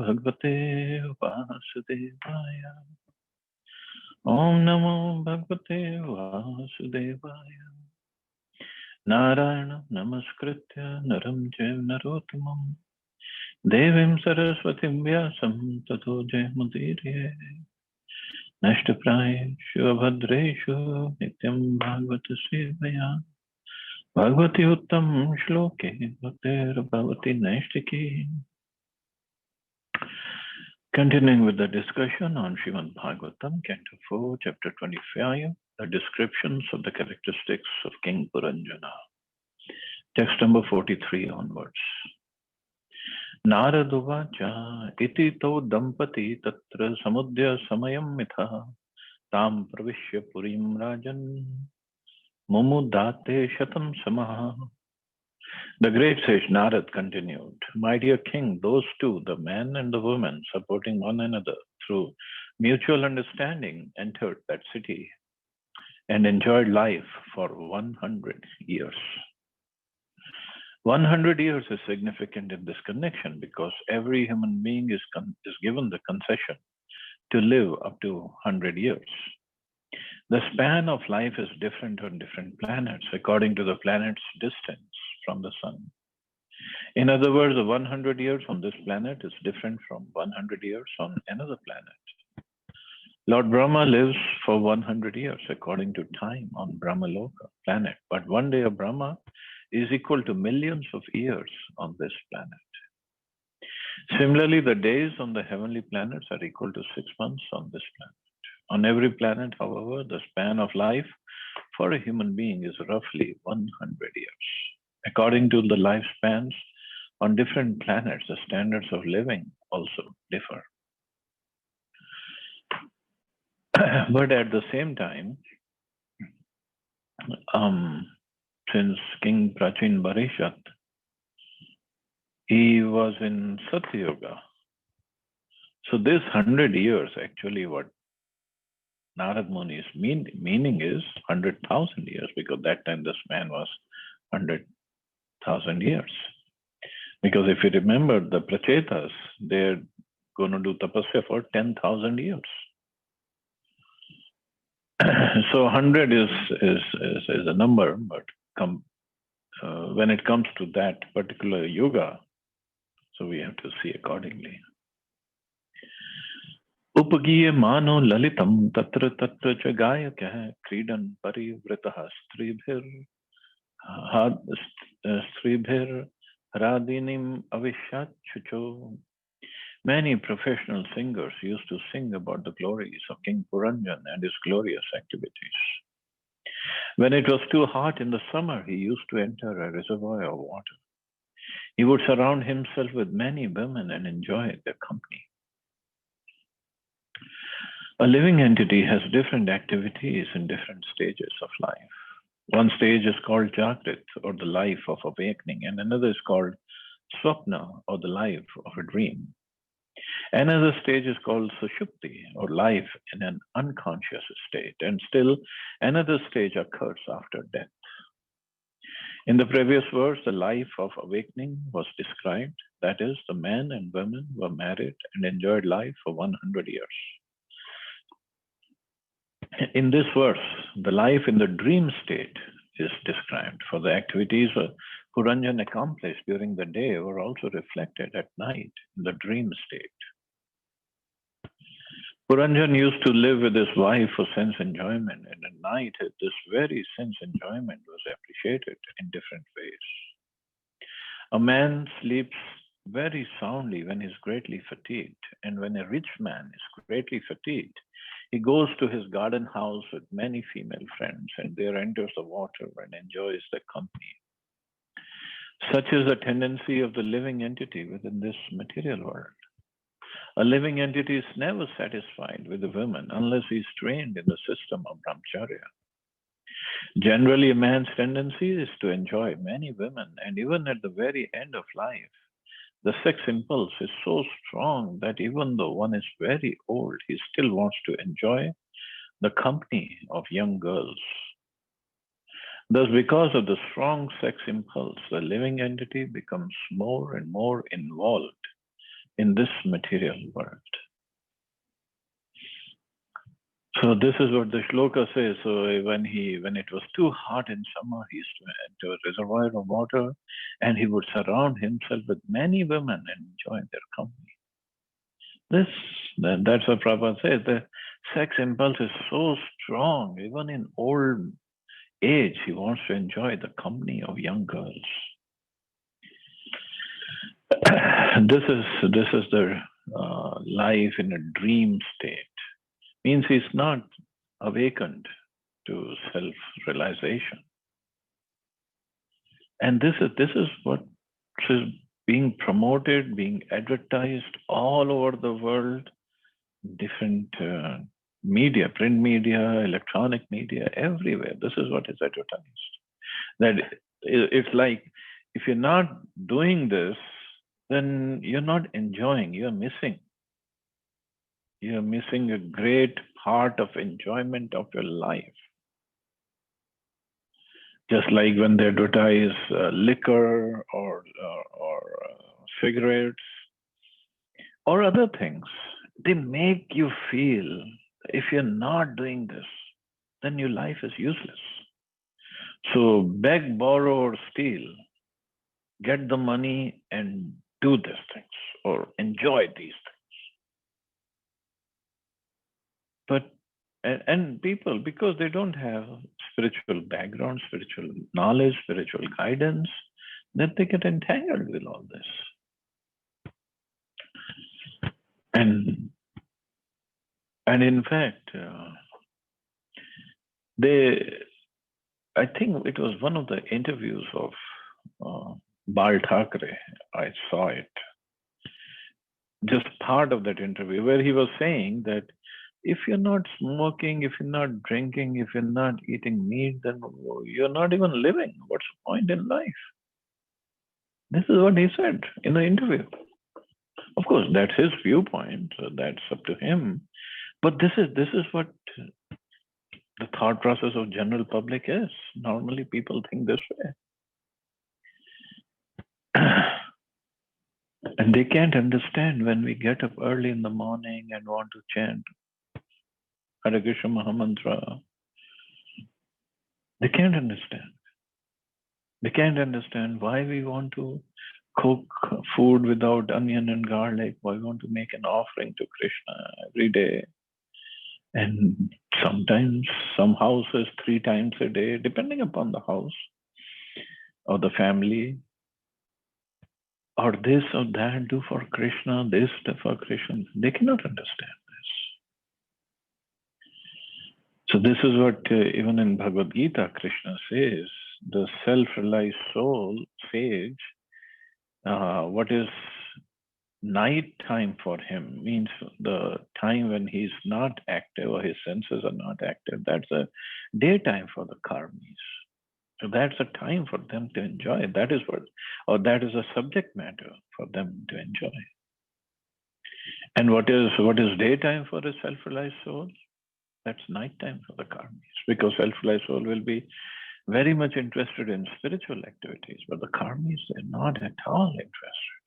Bhagavate Vasudevaya. Om Namo Bhagavate Vasudevaya. Narayana Namaskritya Naram Jaiva Narottamam Devim Saraswatim Vyasam Tato Jayamudiriye. Nashtaprayeshu Abhadreshu Nityam Bhagavata Sevaya. Bhagavati Uttam Shloke Bhaktir Bhavati Nashtaki. Continuing with the discussion on Srimad Bhagavatam, Canto 4, Chapter 25, the descriptions of the characteristics of King Puranjana. Text number 43 onwards. Naraduvacha iti to dampati tatra samudya samayam mitha tam pravishya purim rajan mumudate shatam samaha. The great sage Narad continued, My dear king, those two, the man and the woman, supporting one another through mutual understanding, entered that city and enjoyed life for 100 years. 100 years is significant in this connection because every human being is given the concession to live up to 100 years. The span of life is different on different planets according to the planet's distance from the sun. In other words, the 100 years on this planet is different from 100 years on another planet. Lord Brahma lives for 100 years according to time on Brahmaloka planet, but one day of Brahma is equal to millions of years on this planet. Similarly, the days on the heavenly planets are equal to 6 months on this planet. On every planet, however, the span of life for a human being is roughly 100 years. According to the lifespans on different planets, the standards of living also differ. But at the same time, since King Prachin Barishat, he was in Satyuga. So this 100 years, actually what Narad Muni's meaning is 100,000 years, because that time the span was 100,000 years. Because if you remember, the Prachetas, they're going to do tapasya for 10,000 years. So 100 is a number, but when it comes to that particular yuga, so we have to see accordingly. Upagiye mano lalitam tatra tatra cha gayakah kridan parivritah stribhir radinim avishat chucho. Many professional singers used to sing about the glories of King Puranjan and his glorious activities. When it was too hot in the summer, he used to enter a reservoir of water. He would surround himself with many women and enjoy their company. A living entity has different activities in different stages of life. One stage is called Jagrit, or the life of awakening, and another is called Swapna, or the life of a dream. Another stage is called Sushupti, or life in an unconscious state, and still another stage occurs after death. In the previous verse, the life of awakening was described. That is, the men and women were married and enjoyed life for 100 years. In this verse, the life in the dream state is described, for the activities Puranjan accomplished during the day were also reflected at night in the dream state. Puranjan used to live with his wife for sense enjoyment, and at night this very sense enjoyment was appreciated in different ways. A man sleeps very soundly when he is greatly fatigued, and when a rich man is greatly fatigued, he goes to his garden house with many female friends, and there enters the water and enjoys their company. Such is the tendency of the living entity within this material world. A living entity is never satisfied with a woman unless he is trained in the system of brahmacharya. Generally, a man's tendency is to enjoy many women, and even at the very end of life, the sex impulse is so strong that even though one is very old, he still wants to enjoy the company of young girls. Thus, because of the strong sex impulse, the living entity becomes more and more involved in this material world. So this is what the shloka says. So when it was too hot in summer, he used to enter a reservoir of water, and he would surround himself with many women and enjoy their company. That's what Prabhupada says. The sex impulse is so strong, even in old age, he wants to enjoy the company of young girls. This is the life in a dream state. Means he's not awakened to self-realization. And this is what is being promoted, being advertised all over the world, different media, print media, electronic media, everywhere. This is what is advertised. That it's like, if you're not doing this, then you're not enjoying, you're missing. You're missing a great part of enjoyment of your life. Just like when they advertise liquor or cigarettes or other things, they make you feel if you're not doing this, then your life is useless. So beg, borrow, or steal, get the money and do these things or enjoy these things. But and people, because they don't have spiritual background, spiritual knowledge, spiritual guidance, that they get entangled with all this. And in fact, I think it was one of the interviews of Bal Thackeray, I saw it, just part of that interview, where he was saying that if you're not smoking, if you're not drinking, if you're not eating meat, then you're not even living. What's the point in life? This is what he said in the interview. Of course, that's his viewpoint, so that's up to him. But this is what the thought process of general public is. Normally, people think this way. And they can't understand when we get up early in the morning and want to chant Hare Krishna Mahamantra. They can't understand. They can't understand why we want to cook food without onion and garlic, why we want to make an offering to Krishna every day. And sometimes some houses 3 times a day, depending upon the house or the family, or this or that, do for Krishna, this for Krishna. They cannot understand this. So this is what even in Bhagavad Gita, Krishna says, the self-realized soul, sage, what is night time for him means the time when he's not active or his senses are not active. That's a daytime for the karmis. So that's a time for them to enjoy. That is what, or that is a subject matter for them to enjoy. And what is daytime for a self-realized soul? That's nighttime for the karmis, because self-realized soul will be very much interested in spiritual activities, but the karmis, they're not at all interested.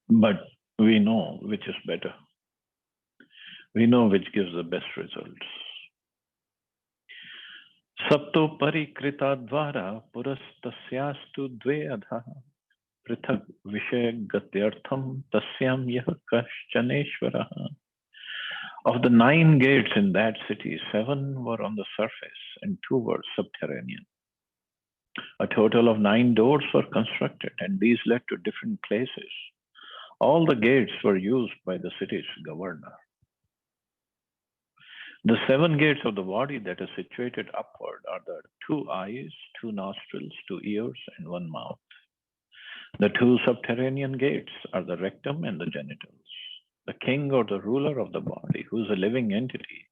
But we know which is better. We know which gives the best results. Sapto parikrita dvara purastasyastu dve adha prithak vishaya gatyartham tasyam yah kaschaneshvaraha. Of the 9 gates in that city, 7 were on the surface and 2 were subterranean. A total of 9 doors were constructed, and these led to different places. All the gates were used by the city's governor. The 7 gates of the body that is situated upward are the 2 eyes, 2 nostrils, 2 ears, and 1 mouth. The 2 subterranean gates are the rectum and the genitals. The king or the ruler of the body, who is a living entity,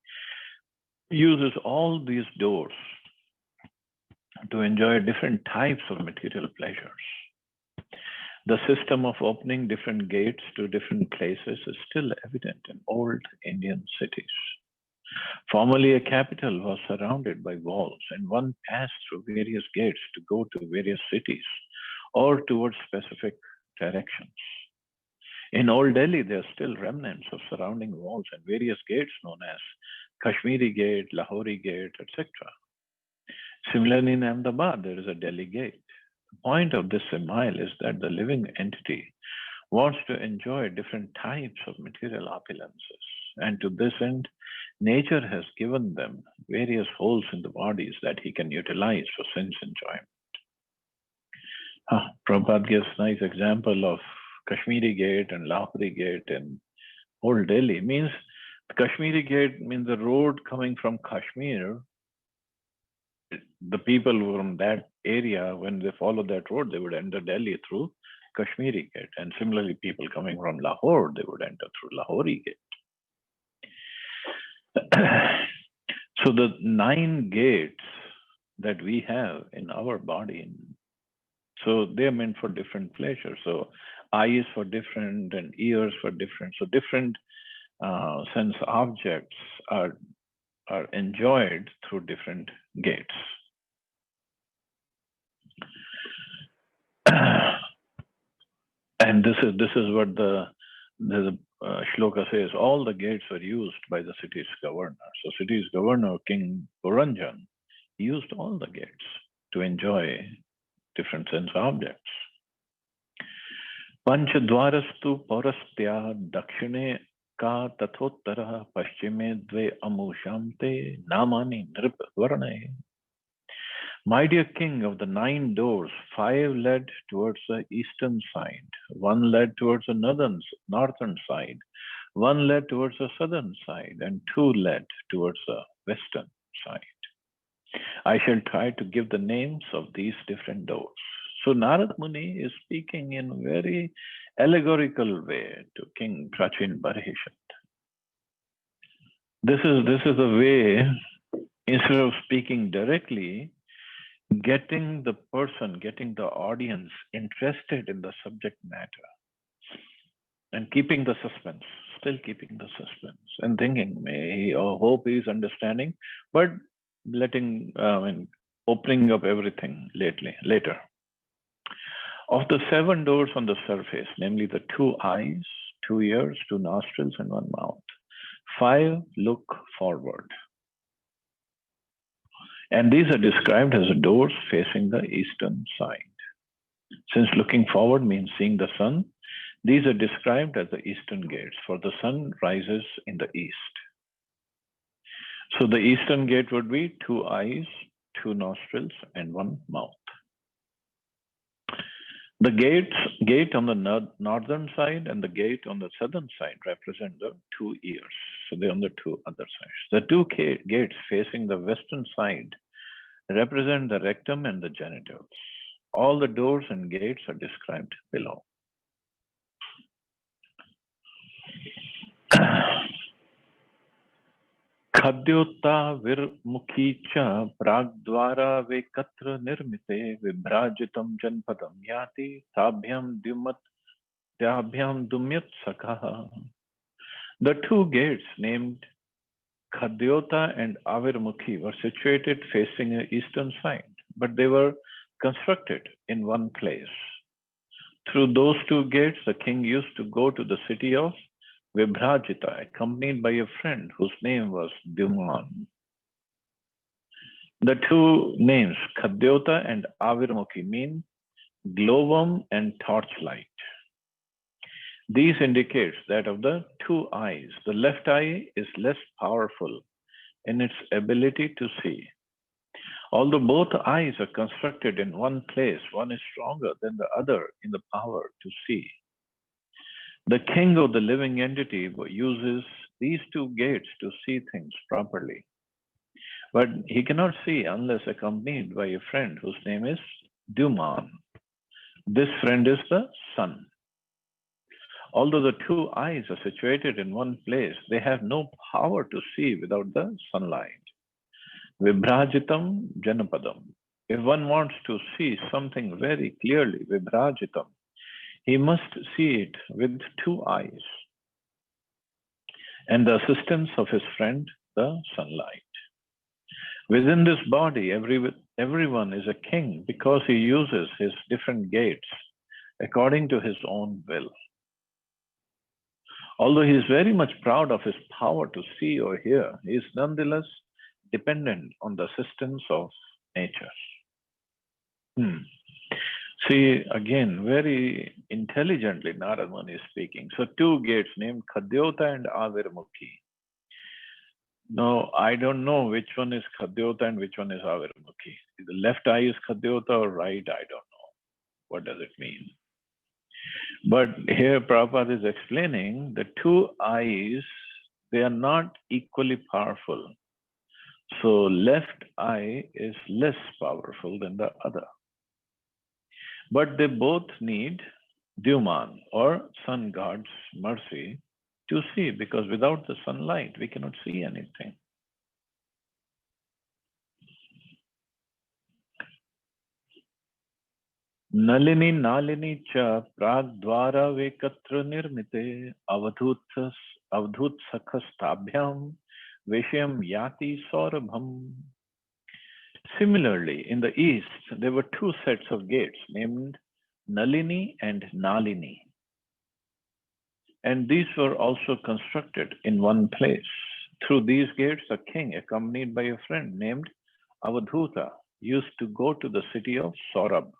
uses all these doors to enjoy different types of material pleasures. The system of opening different gates to different places is still evident in old Indian cities. Formerly, a capital was surrounded by walls, and one passed through various gates to go to various cities or towards specific directions. In Old Delhi, there are still remnants of surrounding walls and various gates known as Kashmiri Gate, Lahori Gate, etc. Similarly, in Ahmedabad, there is a Delhi Gate. The point of this simile is that the living entity wants to enjoy different types of material opulences, and to this end, nature has given them various holes in the bodies that he can utilize for sense enjoyment. Prabhupada gives nice example of Kashmiri Gate and Lahori Gate in Old Delhi. Means Kashmiri Gate means the road coming from Kashmir. The people from that area, when they follow that road, they would enter Delhi through Kashmiri Gate. And similarly, people coming from Lahore, they would enter through Lahori Gate. So the 9 gates that we have in our body, so they're meant for different pleasures. So eyes for different and ears for different. So different sense objects are enjoyed through different gates. And this is what the shloka says. All the gates were used by the city's governor. So city's governor, King Puranjan, used all the gates to enjoy different sense objects. Panchadwarastu Paurastya Dakshine Ka Tathottara Paschime Dve Amushamte Namani Nrip Varane. My dear king, of the 9 doors, 5 led towards the eastern side, 1 led towards the northern side, 1 led towards the southern side, and 2 led towards the western side. I shall try to give the names of these different doors. So Narad Muni is speaking in a very allegorical way to King Prachin Parishad. This is a way, instead of speaking directly, getting the person, getting the audience interested in the subject matter and keeping the suspense, still keeping the suspense and thinking, may or hope he's understanding, but letting, opening up everything later. Of the 7 doors on the surface, namely the 2 eyes, 2 ears, 2 nostrils, and 1 mouth, 5 look forward. And these are described as doors facing the eastern side. Since looking forward means seeing the sun, these are described as the eastern gates, for the sun rises in the east. So the eastern gate would be 2 eyes, 2 nostrils, and 1 mouth. The gate on the northern side and the gate on the southern side represent the 2 ears. So they're on the 2 other sides. The 2 gates facing the western side represent the rectum and the genitals. All the doors and gates are described below. Khadyota virmukhi cha pragdvara vekatra nirmite vibrajitam janpadam yati tabhyam dumyat sakaha. The 2 gates named Khadyota and Avirmukhi were situated facing the eastern side, but they were constructed in one place. Through those 2 gates, the king used to go to the city of Vibhrajita, accompanied by a friend whose name was Dyuman. The 2 names, Khadyota and Avirmukhi, mean glowworm and torchlight. These indicates that of the 2 eyes, the left eye is less powerful in its ability to see. Although both eyes are constructed in one place, one is stronger than the other in the power to see. The king of the living entity uses these 2 gates to see things properly. But he cannot see unless accompanied by a friend whose name is Dyuman. This friend is the sun. Although the 2 eyes are situated in one place, they have no power to see without the sunlight. Vibhrajitam janapadam. If one wants to see something very clearly, vibhrajitam, he must see it with 2 eyes. And the assistance of his friend, the sunlight. Within this body, everyone is a king because he uses his different gates according to his own will. Although he is very much proud of his power to see or hear, he is nonetheless dependent on the assistance of nature. See, again, very intelligently Narad Muni is speaking. So two gates named Khadyota and Avirmukhi. Now, I don't know which one is Khadyota and which one is Avirmukhi. The left eye is Khadyota or right, I don't know. What does it mean? But here Prabhupada is explaining the two eyes, they are not equally powerful. So left eye is less powerful than the other. But they both need Dyuman or sun god's mercy to see, because without the sunlight, we cannot see anything. Nalini Nalini cha pragdvara vekatra nirmite avadhut sakhastabhyam veshayam yati saurabham. Similarly, in the east, there were two sets of gates named Nalini and Nalini. And these were also constructed in one place. Through these gates, a king, accompanied by a friend named Avadhuta, used to go to the city of Saurabh.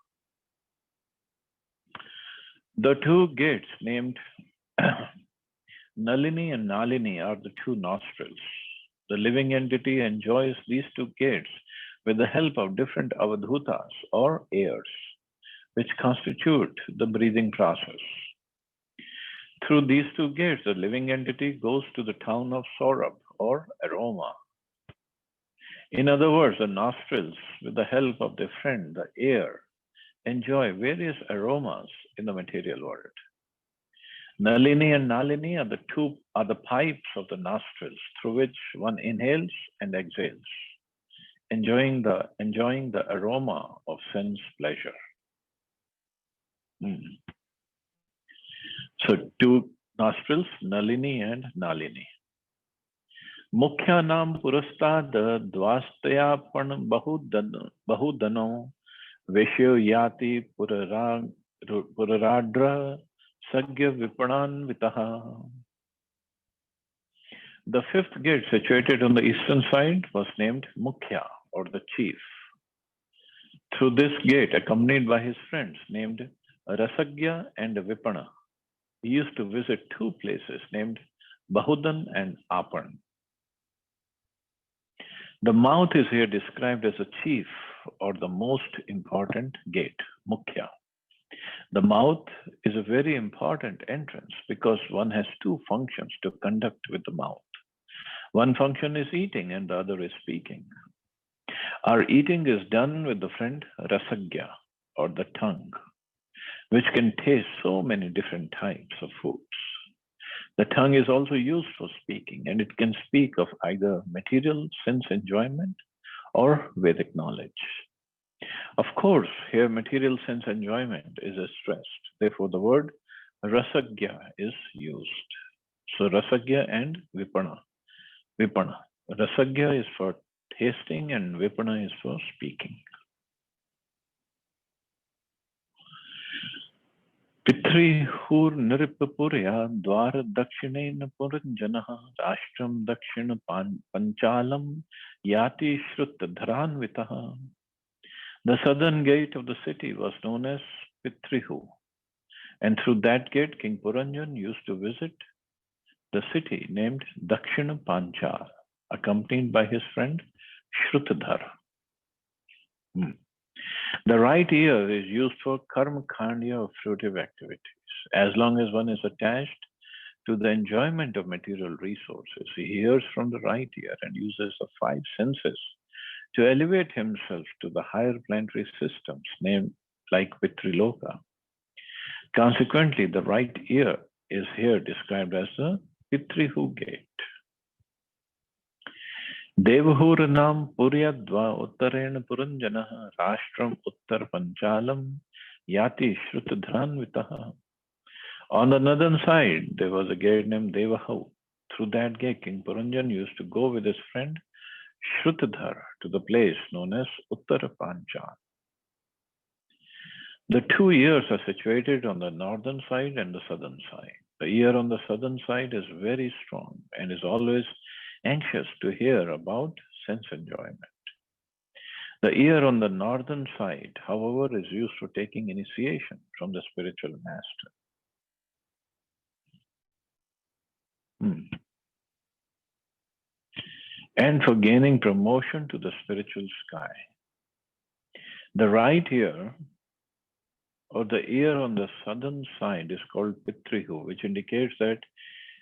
The two gates named Nalini and Nalini are the two nostrils. The living entity enjoys these two gates with the help of different Avadhutas or airs, which constitute the breathing process. Through these two gates, the living entity goes to the town of Saurabh or aroma. In other words, the nostrils, with the help of their friend, the air, enjoy various aromas in the material world. Nalini and Nalini are the pipes of the nostrils through which one inhales and exhales, enjoying the aroma of sense pleasure. So two nostrils, Nalini and Nalini. Mukhyanam purastad dvastayapan bahudano veshyo yati puraradra sagya vipanan vitaha. The fifth gate, situated on the eastern side, was named Mukhya, or the chief. Through this gate, accompanied by his friends named Rasagya and Vipana, he used to visit two places named Bahudan and Apan. The mouth is here described as a chief or the most important gate, Mukhya. The mouth is a very important entrance because one has two functions to conduct with the mouth. One function is eating and the other is speaking. Our eating is done with the friend Rasagya, or the tongue, which can taste so many different types of foods. The tongue is also used for speaking, and it can speak of either material sense enjoyment or Vedic knowledge. Of course, here material sense enjoyment is stressed. Therefore, the word Rasagya is used. So Rasagya and Vipana. Rasagya is for tasting and Vipana is for speaking. Pitri hur niripapurya dwara dakshinaina puranjanaha rashtam dakshina panchalam yati shrutta dharanvitaha. The southern gate of the city was known as Pitrihu, and through that gate King Puranjan used to visit the city named Dakshina Panchal, accompanied by his friend Shrutadhar. The right ear is used for karma khandya of fruitive activities. As long as one is attached to the enjoyment of material resources, he hears from the right ear and uses the five senses to elevate himself to the higher planetary systems, named like Pitriloka. Consequently, the right ear is here described as the Pitrihu gate. Devahuranam puryadva uttarena puranjanaha rashtram uttar panchalam yati shrutadhanvitaha. On the northern side, there was a gate named Devahu. Through that gate, King Puranjan used to go with his friend Shrutadhar to the place known as Uttara Panchal. The two ears are situated on the northern side and the southern side. The ear on the southern side is very strong and is always anxious to hear about sense enjoyment. The ear on the northern side, however, is used for taking initiation from the spiritual master. And for gaining promotion to the spiritual sky. The right ear, or the ear on the southern side, is called Pitrihu, which indicates that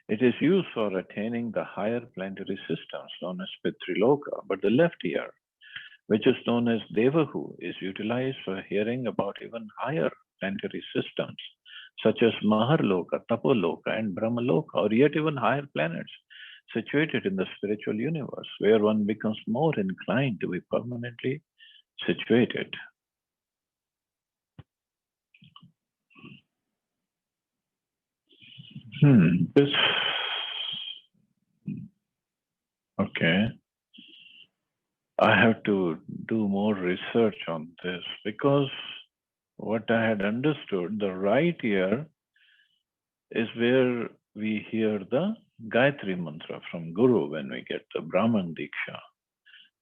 it is used for attaining the higher planetary systems known as Pitriloka. But the left ear, which is known as Devahu, is utilized for hearing about even higher planetary systems, such as Maharloka, Tapoloka, and Brahmaloka, or yet even higher planets situated in the spiritual universe, where one becomes more inclined to be permanently situated. Okay. I have to do more research on this, because what I had understood, the right ear is where we hear the Gayatri mantra from Guru when we get the Brahman Diksha.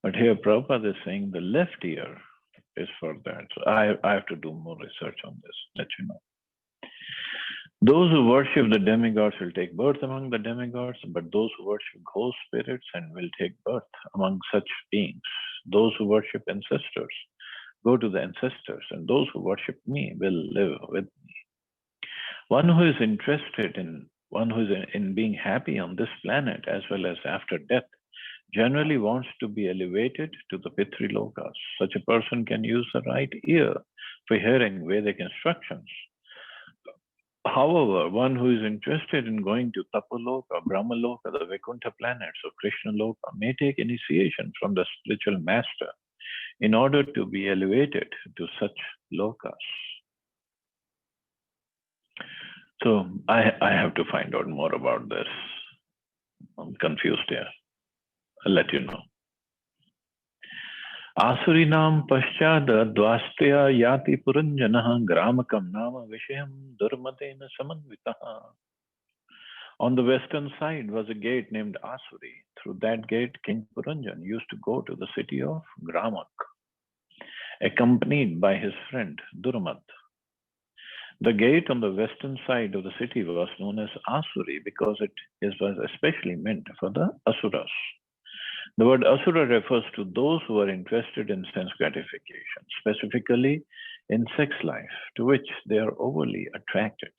But here Prabhupada is saying the left ear is for that. So I have to do more research on this, let you know. Those who worship the demigods will take birth among the demigods, but those who worship ghost spirits and will take birth among such beings. Those who worship ancestors go to the ancestors, and those who worship me will live with me. One who is interested in being happy on this planet as well as after death generally wants to be elevated to the Pitri Lokas. Such a person can use the right ear for hearing Vedic instructions. However, one who is interested in going to Tapoloka, Brahmaloka, the Vaikuntha planets, or Krishna Loka may take initiation from the spiritual master in order to be elevated to such lokas. So I have to find out more about this. I'm confused here. I'll let you know. Asurinam paschada dvastya yati puranjanah gramakam nama vishayam durmadena samanvitaha. On the western side was a gate named Asuri. Through that gate, King Puranjan used to go to the city of Gramak, accompanied by his friend Durmad. The gate on the western side of the city was known as Asuri because it was especially meant for the Asuras. The word Asura refers to those who are interested in sense gratification, specifically in sex life, to which they are overly attracted.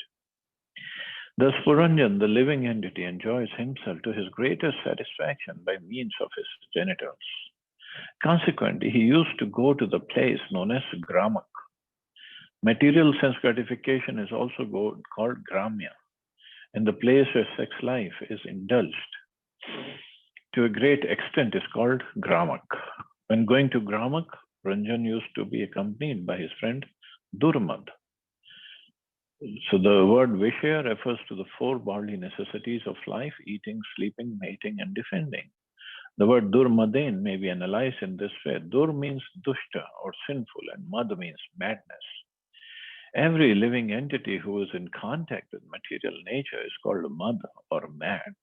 Thus, Puranjan, the living entity, enjoys himself to his greatest satisfaction by means of his genitals. Consequently, he used to go to the place known as Gramak. Material sense gratification is also called Gramya, and the place where sex life is indulged to a great extent is called Gramak. When going to Gramak, Puranjan used to be accompanied by his friend Durmad. So the word Vishaya refers to the four bodily necessities of life: eating, sleeping, mating, and defending. The word Durmaden may be analyzed in this way. Dur means dushta or sinful, and mad means madness. Every living entity who is in contact with material nature is called mad or mad.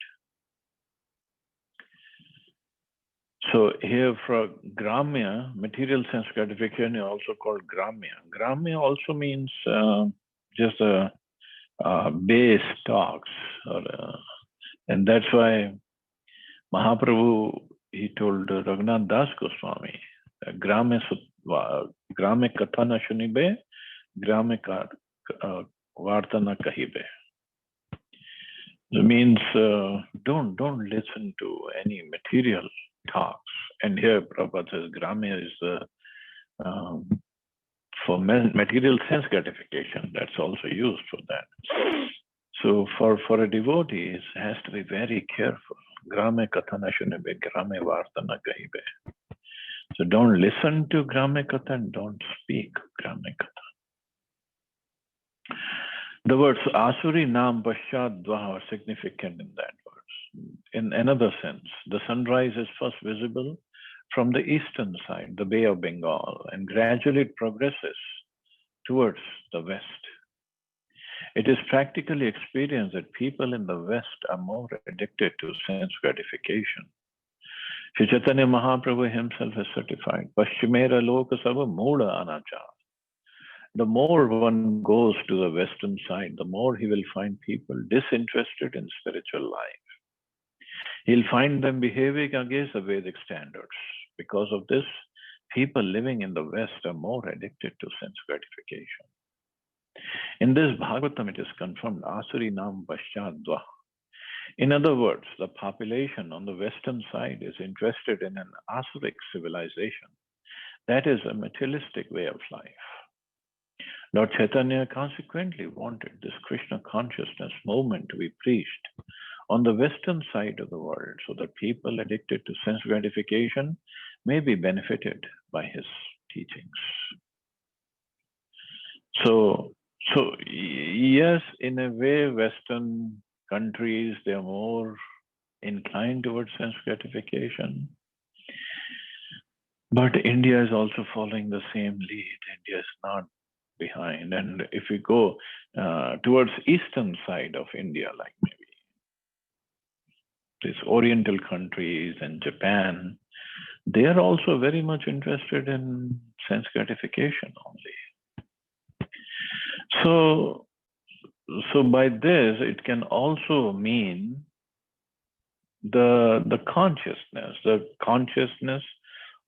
So here for Gramya, material sense gratification is also called Gramya. Gramya also means just a base talks, and that's why Mahaprabhu, he told Raghunath Das Goswami, Grame kathana shunibe, grame vartana kahibe. It means don't listen to any material talks. And here Prabhupada says Gramya is for material sense gratification. That's also used for that. So for a devotee, it has to be very careful. Grame kathana shunibe, grame vartana kahibe. So don't listen to grame katha and don't speak grame katha. The words Asuri Nam Paschad Dvaha are significant in that verse. in another sense. The sunrise is first visible from the eastern side, the Bay of Bengal, and gradually it progresses towards the west. It is practically experienced that people in the West are more addicted to sense gratification. Sri Chaitanya Mahaprabhu himself has certified, Paschimera Loka Sava Mooda Anachar. The more one goes to the western side, the more he will find people disinterested in spiritual life. He'll find them behaving against the Vedic standards. Because of this, people living in the West are more addicted to sense gratification. In this Bhagavatam, it is confirmed, Asuri Nam Paschadva. In other words, the population on the western side is interested in an Asuric civilization. That is a materialistic way of life. Lord Chaitanya consequently wanted this Krishna consciousness movement to be preached on the western side of the world so that people addicted to sense gratification may be benefited by his teachings. So yes, in a way, Western countries, they are more inclined towards sense gratification. But India is also following the same lead. India is not behind. And if we go towards eastern side of India, like maybe these Oriental countries and Japan, they are also very much interested in sense gratification only. So by this, it can also mean the consciousness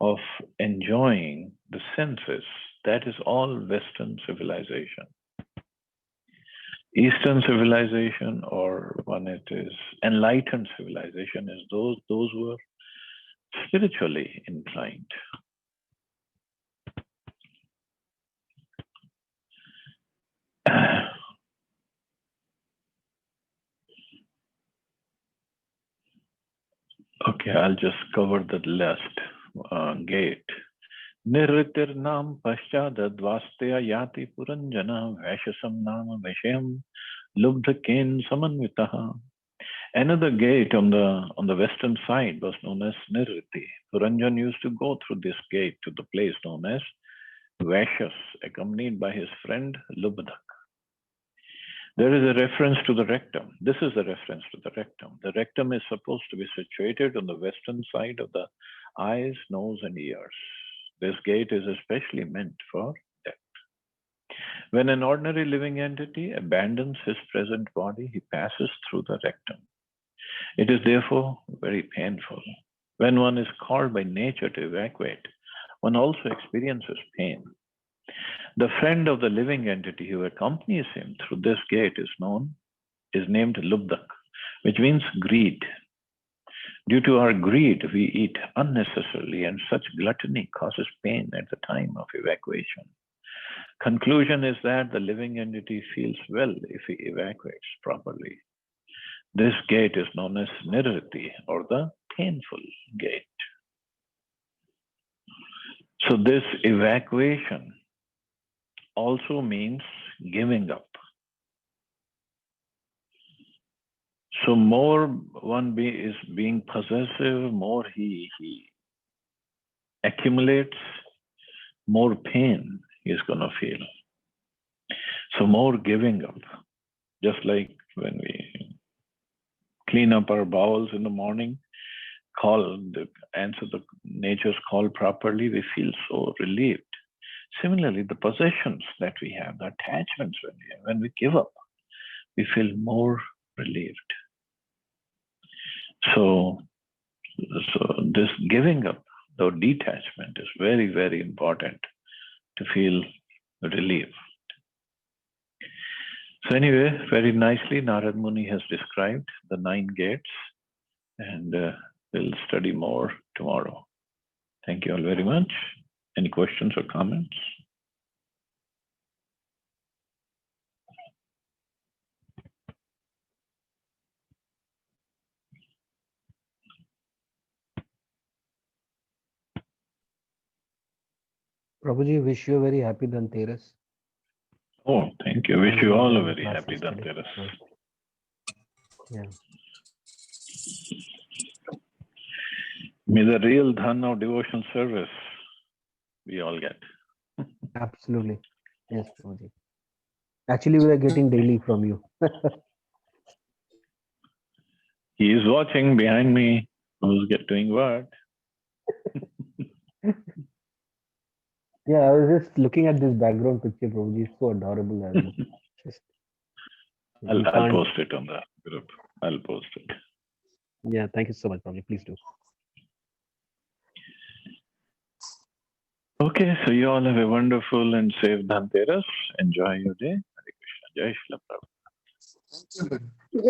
of enjoying the senses. That is all Western civilization. Eastern civilization, or when it is enlightened civilization, is those who are spiritually inclined. Okay, I'll just cover the last gate. Nirritir nam paschadadvastya yati puranjana vaishasam nama vishayam lubdhaken samanvitaha. Another gate on the western side was known as Nirriti. Puranjan used to go through this gate to the place known as Vaishas, accompanied by his friend Lubdhak. There is a reference to the rectum. This is a reference to the rectum. The rectum is supposed to be situated on the western side of the eyes, nose, and ears. This gate is especially meant for death. When an ordinary living entity abandons his present body, he passes through the rectum. It is therefore very painful. When one is called by nature to evacuate, one also experiences pain. The friend of the living entity who accompanies him through this gate is named Lubdak, which means greed. Due to our greed, we eat unnecessarily, and such gluttony causes pain at the time of evacuation. Conclusion is that the living entity feels well if he evacuates properly. This gate is known as Nirriti, or the painful gate. So this evacuation also means giving up. So more one is being possessive, more he accumulates, more pain he's going to feel. So more giving up. Just like when we clean up our bowels in the morning, answer the nature's call properly, we feel so relieved. Similarly, the possessions that we have, the attachments when we give up, we feel more relieved. So this giving up, the detachment, is very, very important to feel relief. So anyway, very nicely, Narad Muni has described the 9 gates, and we'll study more tomorrow. Thank you all very much. Any questions or comments? Prabhuji, wish you a very happy Dhanteras. Oh, thank you. Wish you all a very happy Dhanteras. Yeah. May the real dhan of devotional service we all get. Absolutely. Yes, Prabhuji. Actually, we are getting daily from you. He is watching behind me. Who's doing what? Yeah, I was just looking at this background picture, Prabhuji. It's so adorable. I mean, just I'll we can't. post it on the group. I'll post it. Yeah, thank you so much, Prabhuji. Please do. Okay, so you all have a wonderful and safe Dhanteras. Enjoy your day. Hare Krishna. Jai Shri Prabhupada. Thank you.